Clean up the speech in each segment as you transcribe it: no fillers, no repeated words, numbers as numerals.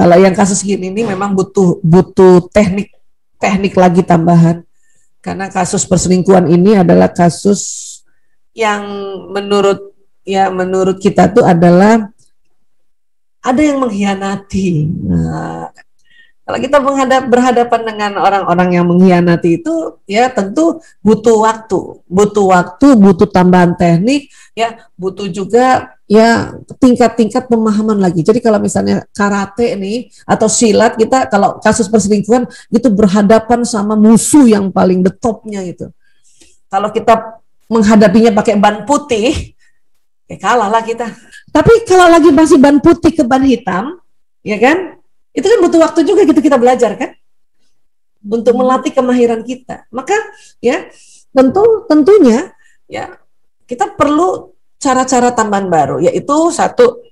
Kalau yang kasus gini ini memang butuh teknik lagi tambahan. Karena kasus perselingkuhan ini adalah kasus yang menurut kita tuh adalah ada yang mengkhianati. Nah, kalau kita berhadapan dengan orang-orang yang mengkhianati itu, ya tentu butuh waktu, butuh tambahan teknik, ya butuh juga ya tingkat-tingkat pemahaman lagi. Jadi kalau misalnya karate nih atau silat, kita kalau kasus perselingkuhan itu berhadapan sama musuh yang paling the topnya gitu. Kalau kita menghadapinya pakai ban putih, ya kalah lah kita. Tapi kalau lagi masih ban putih ke ban hitam, ya kan? Itu kan butuh waktu juga gitu kita belajar kan? Untuk melatih kemahiran kita. Maka ya tentunya ya kita perlu cara-cara tambahan baru, yaitu satu,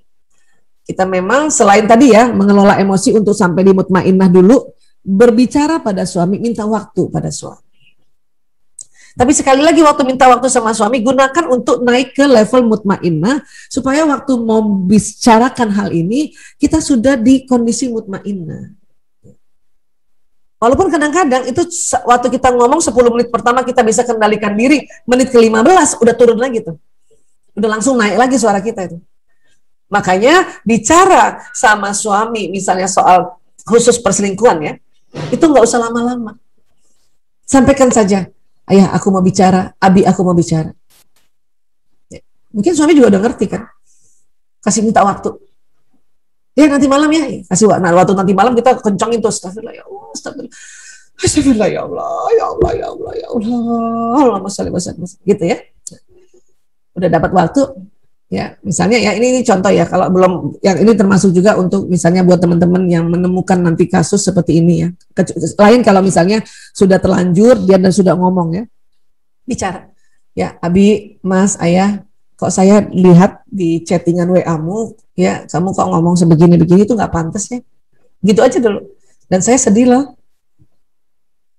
kita memang selain tadi ya mengelola emosi untuk sampai di mutmainnah dulu, berbicara pada suami, minta waktu pada suami. Tapi sekali lagi waktu minta waktu sama suami, gunakan untuk naik ke level mutmainnah, supaya waktu mau bicarakan hal ini, kita sudah di kondisi mutmainnah. Walaupun kadang-kadang itu waktu kita ngomong 10 menit pertama kita bisa kendalikan diri, menit ke-15 udah turun lagi tuh. Udah langsung naik lagi suara kita itu. Makanya bicara sama suami, misalnya soal khusus perselingkuhan ya, itu nggak usah lama-lama. Sampaikan saja, ayah aku mau bicara, abi aku mau bicara. Ya, mungkin suami juga udah ngerti kan. Kasih minta waktu. Ya nanti malam ya, kasih waktu nanti malam kita kencangin tuh, astagfirullah ya Allah, astagfirullah ya Allah, ya Allah, ya Allah, ya Allah, Allahumma sholli wa sallim, gitu ya. Udah dapat waktu, ya misalnya ya ini contoh ya, kalau belum, yang ini termasuk juga untuk misalnya buat teman-teman yang menemukan nanti kasus seperti ini ya. Lain kalau misalnya sudah terlanjur, dia sudah ngomong ya, bicara, ya abi, mas, ayah, kok saya lihat di chattingan WA-mu, ya kamu kok ngomong sebegini-begini, itu nggak pantas ya. Gitu aja dulu. Dan saya sedih loh.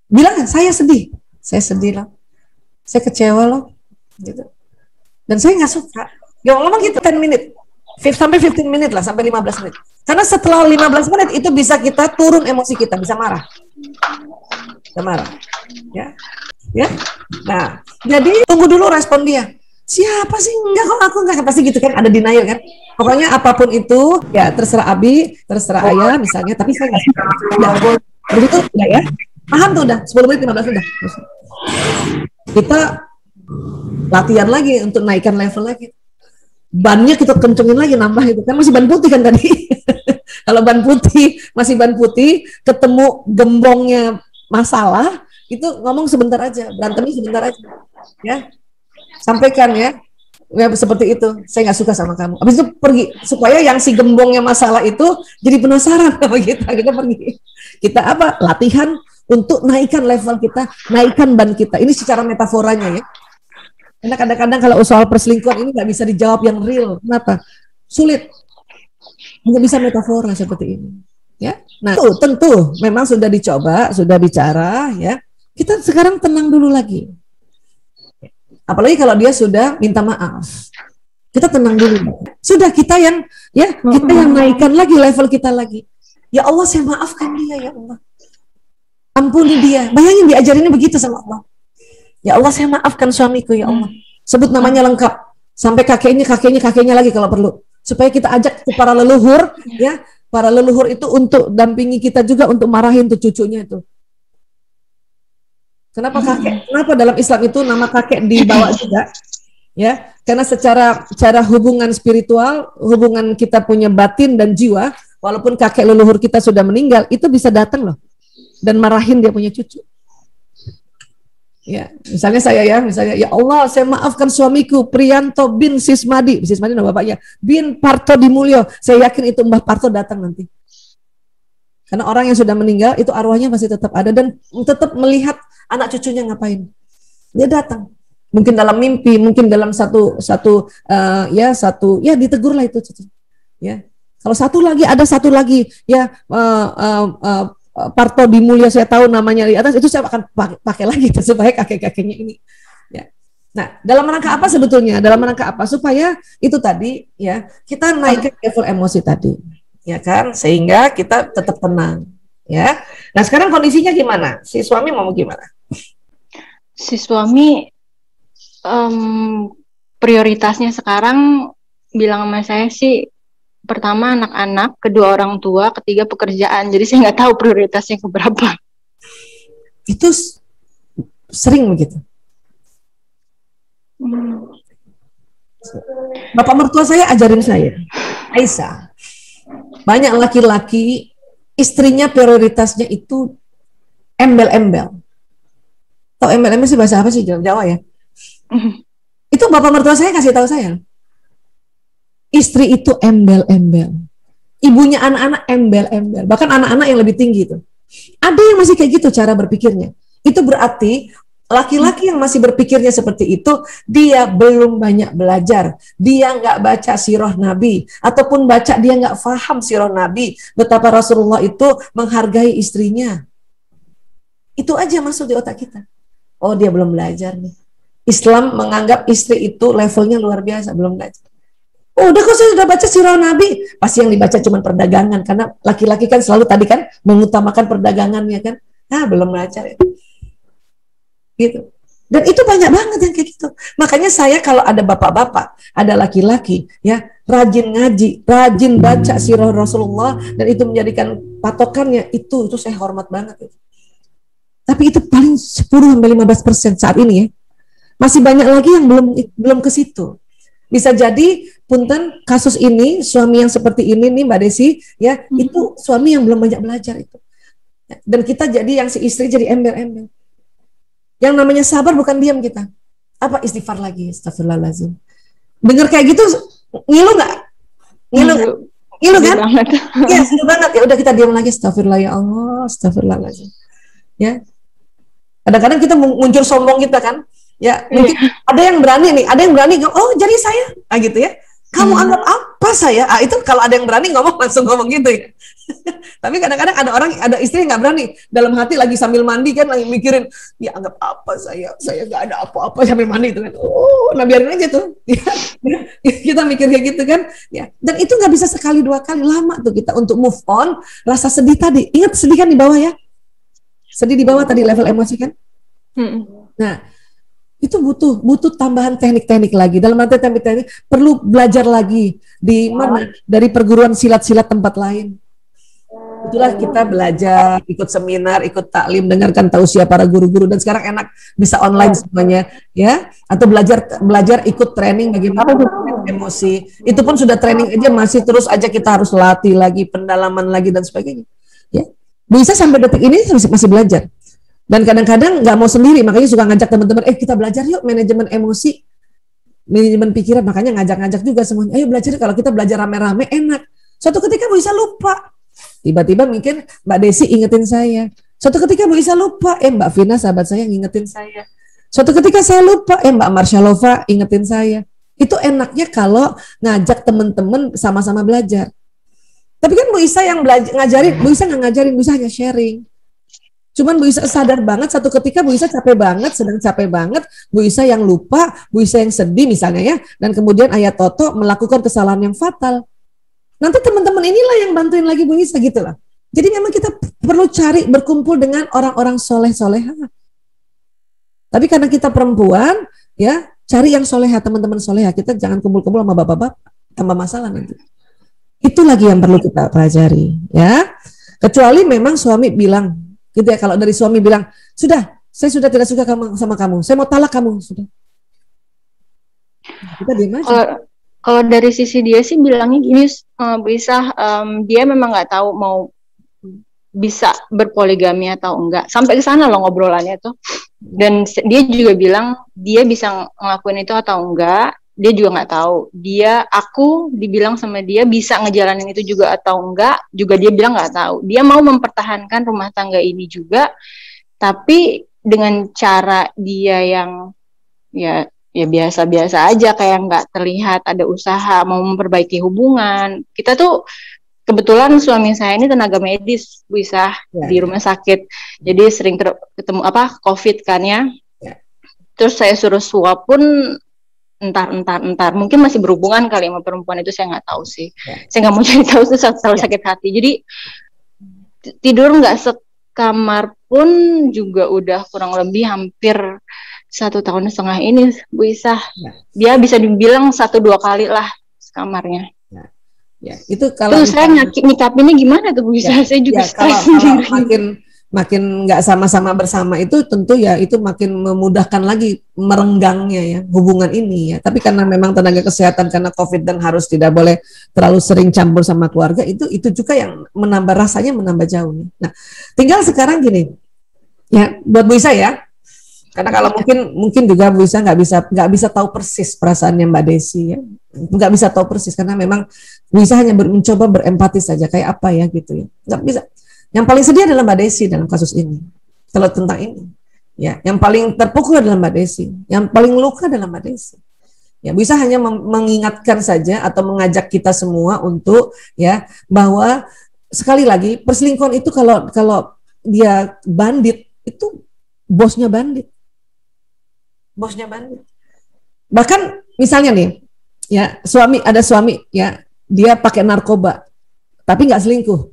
Bilang, saya sedih loh. Saya kecewa loh. Gitu. Dan saya nggak suka. Ya ngomong gitu 10 menit. Sampai 15 menit lah, sampai 15 menit. Karena setelah 15 menit itu bisa kita turun emosi kita, bisa marah. Bisa marah. Ya. Ya. Nah, jadi tunggu dulu respon dia. Siapa sih? Enggak kok, aku enggak, pasti gitu kan, ada denial kan. Pokoknya apapun itu, ya terserah abi, terserah ayah misalnya, tapi saya nggak suka. Begitu udah ya. Paham tuh udah, 10 menit, 15 udah. Kita latihan lagi untuk naikkan level lagi. Bannya kita kencengin lagi, nambah itu. Kan masih ban putih kan tadi. Kalau ban putih, masih ban putih, ketemu gembongnya masalah, itu ngomong sebentar aja, berantemnya sebentar aja. Ya. Sampaikan ya seperti itu, saya nggak suka sama kamu. Habis itu pergi, supaya yang si gembongnya masalah itu jadi penasaran sama kita pergi. Kita apa? Latihan untuk naikkan level kita, naikkan ban kita. Ini secara metaforanya ya. Karena kadang-kadang kalau soal perselingkuhan ini nggak bisa dijawab yang real. Kenapa? Sulit. Nggak bisa metafora seperti ini. Ya. Nah, tentu memang sudah dicoba, sudah bicara ya. Kita sekarang tenang dulu lagi. Apalagi kalau dia sudah minta maaf, kita tenang dulu. Sudah kita yang naikkan lagi level kita lagi. Ya Allah, saya maafkan dia ya Allah. Ampuni dia. Bayangin diajarinnya begitu sama Allah. Ya Allah, saya maafkan suamiku ya Allah. Sebut namanya lengkap. Sampai kakeknya lagi kalau perlu. Supaya kita ajak ke para leluhur, ya, para leluhur itu untuk dampingi kita juga untuk marahin tuh cucunya itu. Kenapa kakek? Kenapa dalam Islam itu nama kakek dibawa juga? Ya, karena secara hubungan spiritual, hubungan kita punya batin dan jiwa, walaupun kakek leluhur kita sudah meninggal, itu bisa datang loh dan marahin dia punya cucu. Ya, misalnya ya Allah, saya maafkan suamiku Priyanto bin Sismadi nama bapaknya, bin Parto Dimulyo. Saya yakin itu Mbah Parto datang nanti. Karena orang yang sudah meninggal itu arwahnya masih tetap ada dan tetap melihat anak cucunya ngapain. Dia datang. Mungkin dalam mimpi, mungkin dalam satu ditegurlah itu cucu. Ya. Kalau ada satu lagi ya Parto Dimulya, saya tahu namanya di atas, itu saya akan pakai lagi supaya kakek-kakeknya ini. Ya. Nah, dalam rangka apa sebetulnya? Dalam rangka apa? Supaya itu tadi ya, kita naikkan level emosi tadi. ya kan? Sehingga kita tetap tenang, ya. Nah sekarang kondisinya gimana? Si suami mau gimana? Si suami prioritasnya sekarang bilang sama saya sih, pertama anak-anak, kedua orang tua, ketiga pekerjaan. Jadi saya nggak tahu prioritasnya keberapa. Itu sering begitu. Bapak mertua saya ajarin saya, Aisyah, banyak laki-laki istrinya prioritasnya itu embel-embel. Tahu embel-embel sih bahasa apa sih Jawa ya? Itu bapak mertua saya kasih tahu saya. Istri itu embel-embel. Ibunya anak-anak embel-embel. Bahkan anak-anak yang lebih tinggi itu. Ada yang masih kayak gitu cara berpikirnya. Itu berarti laki-laki yang masih berpikirnya seperti itu, dia belum banyak belajar. Dia nggak baca sirah Nabi. Ataupun baca, dia nggak paham sirah Nabi. Betapa Rasulullah itu menghargai istrinya. Itu aja masuk di otak kita. Oh, dia belum belajar nih. Islam menganggap istri itu levelnya luar biasa, belum belajar. Oh, udah kok saya sudah baca sirah Nabi. Pasti yang dibaca cuma perdagangan. Karena laki-laki kan selalu tadi kan mengutamakan perdagangannya kan. Nah, belum belajar ya. Gitu. Dan itu banyak banget yang kayak gitu. Makanya saya kalau ada bapak-bapak, ada laki-laki ya, rajin ngaji, rajin baca sirah Rasulullah dan itu menjadikan patokannya, itu saya hormat banget. Tapi itu paling 10-15% saat ini ya. Masih banyak lagi yang belum ke situ. Bisa jadi punten kasus ini suami yang seperti ini nih Mbak Desi ya, itu suami yang belum banyak belajar itu. Dan kita jadi yang si istri jadi embel-embel. Yang namanya sabar bukan diam kita. Apa istighfar lagi, astagfirullahaladzim. Dengar kayak gitu, ngilu nggak? Ngilu kan? Iya, seru banget. Ya udah kita diam lagi, astagfirullah ya Allah, astagfirullahaladzim. Ya. Kadang-kadang kita muncul sombong kita kan. Ya, mungkin ada yang berani nih, ada yang berani, oh jadi saya, gitu ya. Kamu anggap apa saya? Itu kalau ada yang berani ngomong langsung ngomong gitu ya. Tapi kadang-kadang ada istri yang nggak berani, dalam hati lagi sambil mandi kan, lagi mikirin, ya anggap apa saya nggak ada apa-apa sambil mandi itu kan. Oh, nah biarin aja tuh. Kita mikir kayak gitu kan. Ya, dan itu nggak bisa sekali dua kali, lama tuh kita untuk move on. Rasa sedih tadi, ingat sedih kan di bawah ya? Sedih di bawah tadi level emosi kan? Nah, itu butuh tambahan teknik-teknik lagi. Dalam arti teknik-teknik perlu belajar lagi di mana, dari perguruan silat-silat tempat lain. Itulah kita belajar, ikut seminar, ikut taklim, dengarkan tausiah para guru-guru, dan sekarang enak bisa online semuanya ya. Atau belajar ikut training bagaimana emosi. Itu pun sudah training aja masih terus aja kita harus latih lagi, pendalaman lagi dan sebagainya. Ya. Bisa sampai detik ini masih belajar. Dan kadang-kadang nggak mau sendiri, makanya suka ngajak teman-teman, kita belajar yuk manajemen emosi, manajemen pikiran, makanya ngajak-ngajak juga semuanya, ayo belajar, kalau kita belajar rame-rame enak. Suatu ketika bisa lupa, tiba-tiba mungkin Mbak Desi ingetin saya, suatu ketika bisa lupa, Mbak Vina sahabat saya ngingetin saya, suatu ketika saya lupa, Mbak Marsyalova ingetin saya. Itu enaknya kalau ngajak teman-teman sama-sama belajar. Tapi kan Bu Isa yang ngajarin, Bu Isa nggak ngajarin, Bu Isa hanya sharing. Cuman Bu Isa sadar banget, satu ketika Bu Isa capek banget, sedang capek banget, Bu Isa yang lupa, Bu Isa yang sedih misalnya ya, dan kemudian Ayah Toto melakukan kesalahan yang fatal. Nanti teman-teman inilah yang bantuin lagi Bu Isa gitu lah. Jadi memang kita perlu cari berkumpul dengan orang-orang soleh-soleha. Tapi karena kita perempuan, ya cari yang soleha, teman-teman soleha. Kita jangan kumpul-kumpul sama bapak-bapak, tambah masalah nanti. Itu lagi yang perlu kita pelajari, ya. Kecuali memang suami bilang, gitu ya, kalau dari suami bilang, sudah, saya sudah tidak suka sama kamu, saya mau talak kamu, sudah. Kita diam aja. Kalau dari sisi dia sih bilangnya gini, Bu Isa, dia memang nggak tahu mau bisa berpoligami atau enggak. Sampai ke sana loh ngobrolannya tuh. Dan dia juga bilang dia bisa ngelakuin itu atau enggak. Dia juga nggak tahu. Aku dibilang sama dia bisa ngejalanin itu juga atau enggak. Juga dia bilang nggak tahu. Dia mau mempertahankan rumah tangga ini juga, tapi dengan cara dia yang ya biasa-biasa aja, kayak nggak terlihat ada usaha mau memperbaiki hubungan. Kita tuh kebetulan suami saya ini tenaga medis, Bu Isa, di rumah sakit. Jadi sering ketemu COVID kan ya. Terus saya suruh swab pun entar mungkin masih berhubungan kali sama perempuan itu, saya nggak tahu sih. Saya nggak mau cari tahu itu, selalu sakit hati. Jadi tidur nggak sekamar pun juga udah kurang lebih hampir 1,5 tahun ini, Bu Isah. Dia bisa dibilang 1-2 kali lah sekamarnya. Ya, itu kalau saya nyikapinnya gimana tuh Bu Isah? Saya juga stres kalau makin nggak sama-sama bersama itu tentu ya itu makin memudahkan lagi merenggangnya ya hubungan ini ya. Tapi karena memang tenaga kesehatan karena COVID dan harus tidak boleh terlalu sering campur sama keluarga, itu juga yang menambah rasanya menambah jauh nih. Nah, tinggal sekarang gini ya buat Bu Isa ya. Karena kalau mungkin juga Bu Isa nggak bisa tahu persis perasaannya Mbak Desi ya, nggak bisa tahu persis karena memang Bu Isa hanya mencoba berempati saja kayak apa ya gitu ya, nggak bisa. Yang paling sedih adalah Mbak Desi dalam kasus ini. Kalau tentang ini, ya, yang paling terpukul adalah Mbak Desi, yang paling luka adalah Mbak Desi. Ya, bisa hanya mengingatkan saja atau mengajak kita semua untuk ya bahwa sekali lagi perselingkuhan itu kalau dia bandit itu bosnya bandit. Bosnya bandit. Bahkan misalnya nih, ya ada suami ya dia pakai narkoba, tapi nggak selingkuh,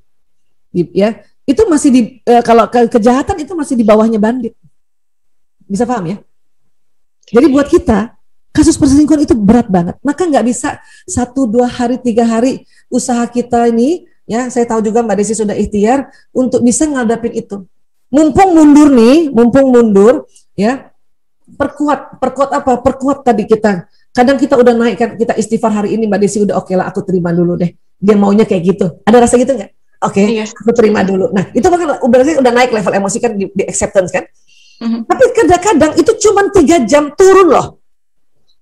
ya itu masih kalau kejahatan itu masih di bawahnya bandit. Bisa paham ya? Jadi buat kita kasus perselingkuhan itu berat banget. Maka nggak bisa 1, 2 hari, 3 hari usaha kita ini ya. Saya tahu juga Mbak Desi sudah ikhtiar untuk bisa ngadapin itu. Mumpung mundur ya. Perkuat apa? Perkuat tadi kita. Kadang kita udah naik kan, kita istighfar hari ini Mbak Desi udah oke lah, aku terima dulu deh. Dia maunya kayak gitu. Ada rasa gitu nggak? Oke, aku terima dulu. Nah, itu bahkan berarti udah naik level emosi kan di acceptance kan? Tapi kadang-kadang itu cuma 3 jam turun loh.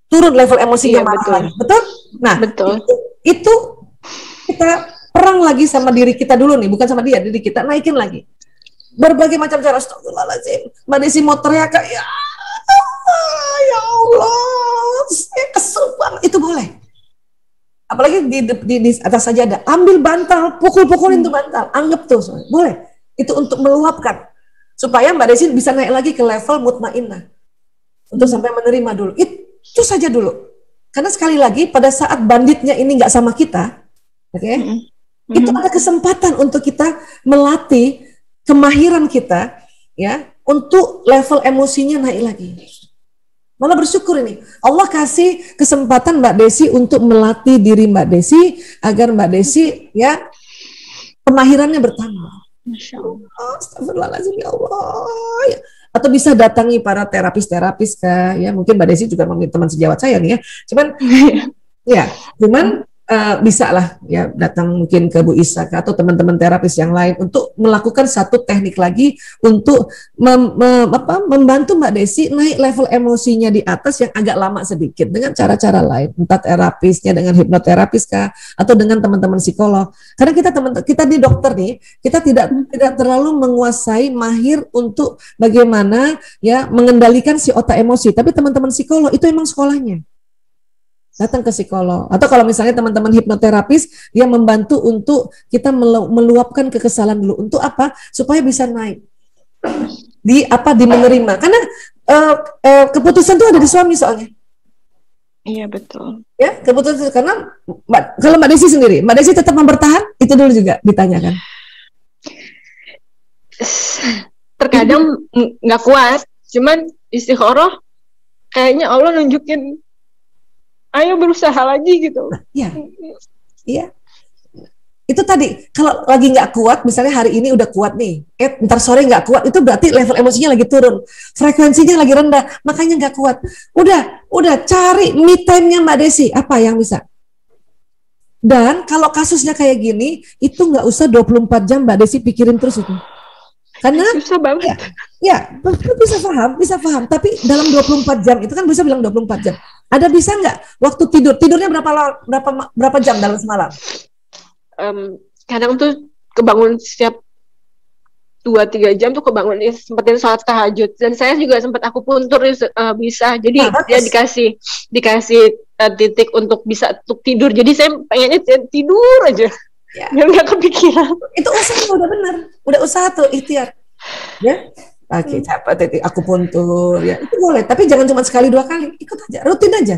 Turun level emosinya marah. Betul? Nah, itu kita perang lagi sama diri kita dulu nih, bukan sama dia, diri kita naikin lagi. Berbagai macam cara. Astagfirullahaladzim. Mbak Desi mau teriak kayak ya Allah, saya kesel banget. Itu boleh. Apalagi di atas saja ada, ambil bantal, pukul-pukulin tuh bantal, anggap tuh, boleh. Itu untuk meluapkan supaya Mbak Desi bisa naik lagi ke level mutmainnah untuk sampai menerima dulu. Itu saja dulu. Karena sekali lagi pada saat banditnya ini nggak sama kita, itu ada kesempatan untuk kita melatih kemahiran kita ya untuk level emosinya naik lagi. Malah bersyukur ini. Allah kasih kesempatan Mbak Desi untuk melatih diri Mbak Desi agar Mbak Desi ya kemahirannya bertambah. Masya Allah. Astagfirullahaladzim ya Allah. Atau bisa datangi para terapis kah ya. Mungkin Mbak Desi juga memiliki teman sejawat saya nih ya. Cuman bisa lah ya datang mungkin ke Bu Isa atau teman-teman terapis yang lain untuk melakukan satu teknik lagi untuk membantu Mbak Desi naik level emosinya di atas yang agak lama sedikit dengan cara-cara lain, entah terapisnya dengan hipnoterapis kah atau dengan teman-teman psikolog. Karena kita di dokter nih, kita tidak terlalu menguasai mahir untuk bagaimana ya mengendalikan si otak emosi, tapi teman-teman psikolog itu emang sekolahnya. Datang ke psikolog atau kalau misalnya teman-teman hipnoterapis dia membantu untuk kita meluapkan kekesalan dulu untuk apa supaya bisa naik di menerima karena keputusan itu ada di suami soalnya. Iya betul ya, keputusan karena kalau Mbak Desi sendiri, Mbak Desi tetap bertahan itu dulu juga ditanyakan. Terkadang nggak kuat, cuman istikharah kayaknya Allah nunjukin ayo berusaha lagi gitu. Iya. Itu tadi kalau lagi nggak kuat, misalnya hari ini udah kuat nih, ntar sore nggak kuat, itu berarti level emosinya lagi turun, frekuensinya lagi rendah, makanya nggak kuat. Udah cari me time-nya Mbak Desi, apa yang bisa. Dan kalau kasusnya kayak gini, itu nggak usah 24 jam Mbak Desi pikirin terus itu. Karena susah banget. Ya, bisa paham. Tapi dalam 24 jam itu kan bisa bilang 24 jam. Ada bisa nggak waktu tidurnya berapa jam dalam semalam? Kadang tuh kebangun setiap 2-3 jam tuh kebangun sempetin sholat tahajud. Dan saya juga sempat akupuntur bisa. Jadi dia dikasih titik untuk bisa untuk tidur. Jadi saya pengennya tidur aja. Ya. Biar nggak kepikiran. Itu usaha udah benar, udah usaha tuh ikhtiar, ya. Pakai titik akupuntur, ya itu boleh. Tapi jangan cuma sekali 2 kali, ikut aja, rutin aja.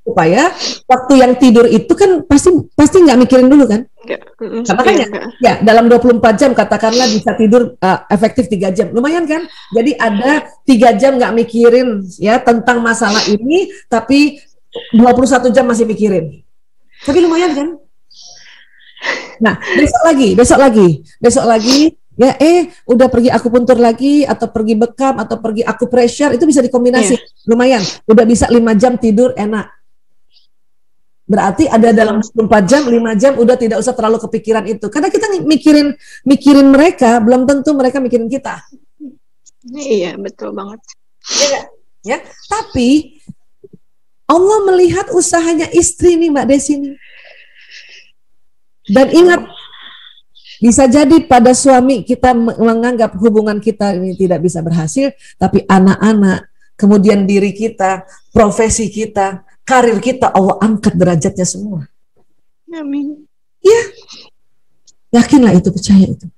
Supaya waktu yang tidur itu kan pasti nggak mikirin dulu kan. Nah, makanya ya dalam 24 jam katakanlah bisa tidur efektif 3 jam, lumayan kan. Jadi ada 3 jam nggak mikirin ya tentang masalah ini, tapi 21 jam masih mikirin, tapi lumayan kan. Nah besok lagi ya udah pergi akupuntur lagi, atau pergi bekam, atau pergi akupressure, itu bisa dikombinasi. Lumayan, udah bisa 5 jam tidur enak. Berarti ada dalam 24 jam, 5 jam udah tidak usah terlalu kepikiran itu. Karena kita mikirin mereka, belum tentu mereka mikirin kita. Iya, betul banget. Ya, tapi Allah melihat usahanya istri nih Mbak Desi nih. Dan ingat, bisa jadi pada suami kita menganggap hubungan kita ini tidak bisa berhasil, tapi anak-anak, kemudian diri kita, profesi kita, karir kita, Allah angkat derajatnya semua. Amin. Ya, yakinlah itu, percaya itu.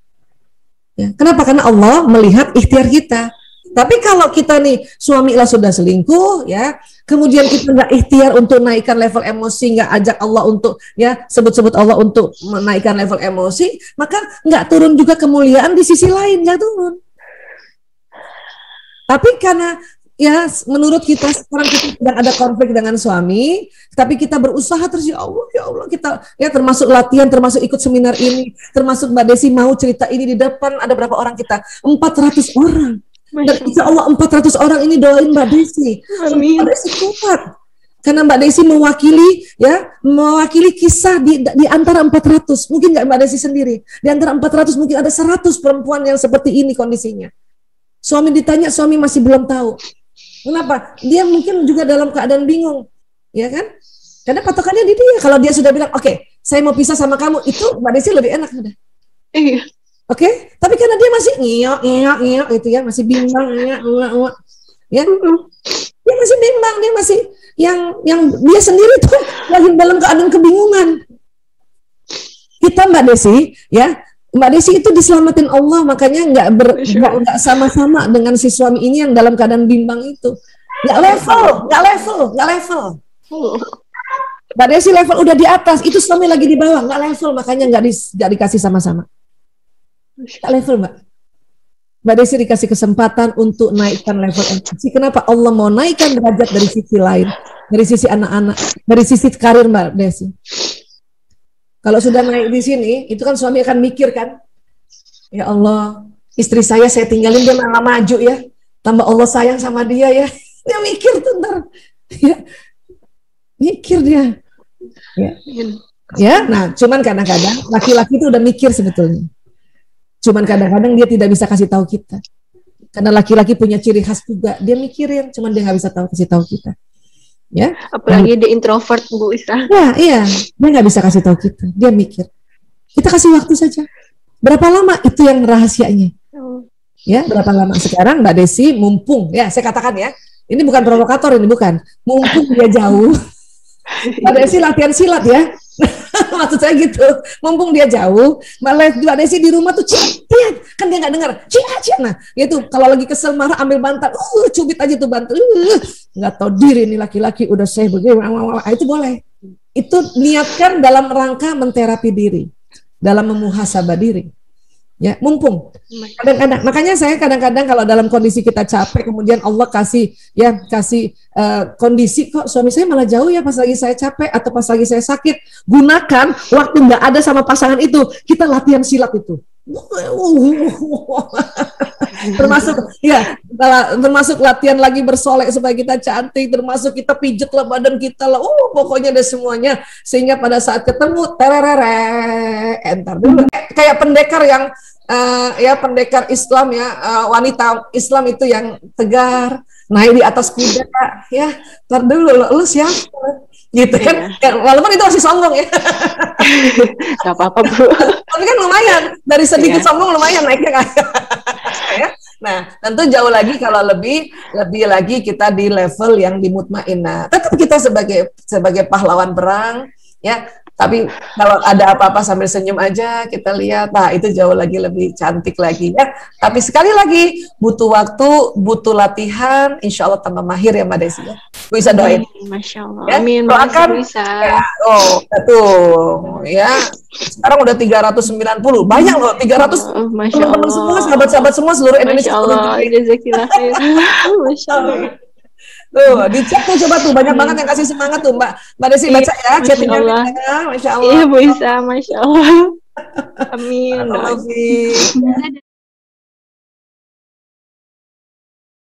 Ya, kenapa? Karena Allah melihat ikhtiar kita. Tapi kalau kita nih suami lah sudah selingkuh, ya, kemudian kita nggak ikhtiar untuk naikkan level emosi, nggak ajak Allah untuk ya sebut-sebut Allah untuk menaikkan level emosi, maka nggak turun juga kemuliaan di sisi lain, nggak turun. Tapi karena ya menurut kita sekarang kita sedang ada konflik dengan suami, tapi kita berusaha terus, ya Allah kita ya termasuk latihan, termasuk ikut seminar ini, termasuk Mbak Desi mau cerita ini di depan ada berapa orang kita? 400 orang. Dan insya Allah 400 orang ini doain Mbak Desi. Amin. Mbak Desi kuat. Karena Mbak Desi mewakili kisah di antara 400. Mungkin nggak Mbak Desi sendiri. Di antara 400 mungkin ada 100 perempuan yang seperti ini kondisinya. Suami ditanya, suami masih belum tahu. Kenapa? Dia mungkin juga dalam keadaan bingung, ya kan? Karena patokannya di dia. Kalau dia sudah bilang, oke, saya mau pisah sama kamu, itu Mbak Desi lebih enak sudah. Iya. Oke, tapi karena dia masih ngiyok gitu ya, masih bimbang, ya, dia masih bimbang, dia masih yang dia sendiri tuh lagi dalam keadaan kebingungan. Kita Mbak Desi, ya, Mbak Desi itu diselamatin Allah, makanya nggak sama-sama dengan si suami ini yang dalam keadaan bimbang itu. Nggak level. Mbak Desi level udah di atas, itu suami lagi di bawah, nggak level, makanya nggak dikasih sama-sama. Nggak level, Mbak. Mbak Desi dikasih kesempatan untuk naikkan level emosi. Kenapa? Allah mau naikkan derajat dari sisi lain, dari sisi anak-anak, dari sisi karir Mbak Desi. Kalau sudah naik di sini, itu kan suami akan mikir kan, ya Allah, istri saya tinggalin, dia malah maju ya, tambah Allah sayang sama dia ya, dia mikir tuh ntar, ya, mikir dia, ya, nah, cuman kadang-kadang laki-laki itu udah mikir sebetulnya, cuman kadang-kadang dia tidak bisa kasih tahu kita, karena laki-laki punya ciri khas juga, dia mikirin, cuman dia nggak bisa kasih tahu kita. Ya, apalagi dia introvert Bu Isa. Ya, iya, dia nggak bisa kasih tahu kita, dia mikir. Kita kasih waktu saja. Berapa lama itu yang rahasianya? Ya, berapa lama? Sekarang Mbak Desi mumpung, ya saya katakan ya, ini bukan provokator, ini bukan. Mumpung dia jauh, Mbak Desi latihan silat ya. Maksud saya gitu, mumpung dia jauh, Mbak Desi di rumah tuh ciat, kan dia nggak dengar, ciat. Nah, itu kalau lagi kesel marah ambil bantal, cubit aja tuh bantal, nggak tahu diri nih laki-laki udah saya begini, itu boleh. Itu niatkan dalam rangka menterapi diri, dalam memuhasabah diri. Ya, mumpung. Kadang-kadang, makanya saya kadang-kadang kalau dalam kondisi kita capek, kemudian Allah kasih kondisi, kok suami saya malah jauh ya pas lagi saya capek atau pas lagi saya sakit, gunakan waktu nggak ada sama pasangan itu, kita latihan silat itu. termasuk latihan lagi bersolek supaya kita cantik, termasuk kita pijet lah badan kita lah, pokoknya ada semuanya, sehingga pada saat ketemu entar dulu kayak pendekar yang pendekar Islam ya, wanita Islam itu yang tegar naik di atas kuda ya, entar dulu lu siapa gitu kan, walaupun itu masih sombong ya. Gak apa-apa Bu, tapi kan lumayan, dari sedikit sombong lumayan naiknya kan. Ya. Nah, tentu jauh lagi kalau lebih lagi kita di level yang dimutmainah. Tetap kita sebagai pahlawan perang ya, tapi kalau ada apa-apa sambil senyum aja kita lihat, nah itu jauh lagi lebih cantik lagi ya. Tapi sekali lagi butuh waktu, butuh latihan, insya Allah tambah mahir ya Mbak Desi ya. Bu Isa doain. Masya Allah. Ya, Amin. doakan. Bisa. Ya, tuh, ya. Sekarang udah 390. Banyak loh, 300. Teman-teman semua, sahabat-sahabat semua seluruh Indonesia. Masya Allah. Jazakillah khair. Masya Allah. Tuh, dicek tuh coba tuh, banyak banget yang kasih semangat tuh, Mbak Desi baca ya chattingnya. Masya Allah. Iya Bu Isa, Masya Allah. Amin.